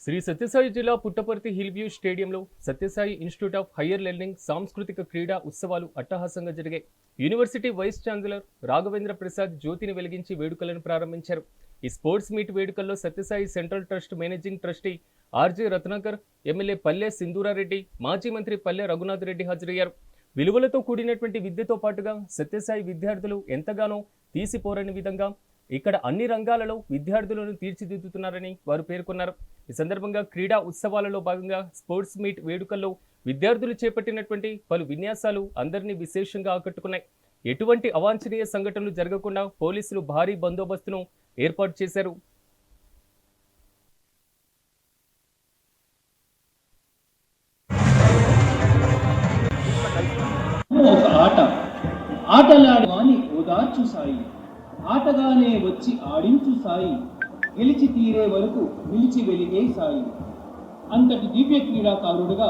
శ్రీ సత్యసాయి జిల్లా Puttaparthi hill view స్టేడియంలో Sathya Sai institute of higher learning సాంస్కృతిక క్రీడా ఉత్సవాలు అట్టహాసంగా జరిగాయి. University vice chancellor Raghavendra Prasad జ్యోతిని వెలిగించి వేడుకలను ప్రారంభించారు. ఈ స్పోర్ట్స్ మీట్ వేడుకల్లో Sathya Sai central trust managing trustee RJ Ratnakar, MLA Palle Sindhura Reddy, మాజీ మంత్రి పల్లె రఘునాథ్ రెడ్డి హాజరయ్యారు. విలువలతో కూడినటువంటి విద్యతో పాటుగా సత్యసాయి విద్యార్థులు ఎంతగానో తీసిపోరని విధంగా ఇక్కడ అన్ని రంగాలలో విద్యార్థులను తీర్చిదిద్దుతున్నారని వారు పేర్కొన్నారు. ఈ సందర్భంగా క్రీడా ఉత్సవాలలో భాగంగా స్పోర్ట్స్ మీట్ వేడుకల్లో విద్యార్థులు చేపట్టినటువంటి పలు విన్యాసాలు అందరినీ విశేషంగా ఆకట్టుకున్నాయి. ఎటువంటి అవాంఛనీయ సంఘటనలు జరగకుండా పోలీసులు భారీ బందోబస్తును ఏర్పాటు చేశారు. ఆటలాడవాని ఓదార్చు సాయి, ఆటగానే వచ్చి ఆడించు సాయి, గెలిచి తీరే వరకు నిలిచి వెలిగే సాయి. అంతటి దివ్య క్రీడాకారుడుగా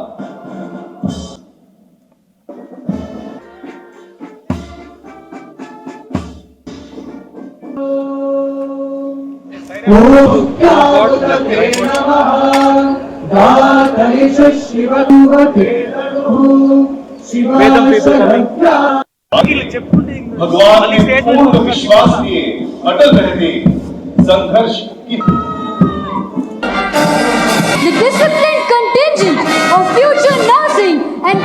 भगवान के पूर्ण विश्वास लिए अटल रहने संघर्ष की The disciplined contingent of future nursing and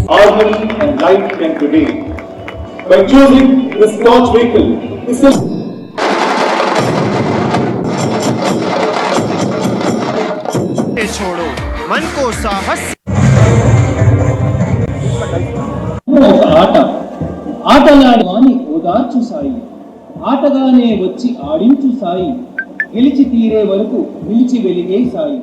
harmony and light can prevail. By choosing this launch vehicle, this is छोड़ो मन को साहस ఆటలాడవాని ఓదార్చు సాయి, ఆటగానే వచ్చి ఆడించు సాయి, గెలిచి తీరే వరకు నిలిచి వెలిగే సాయి.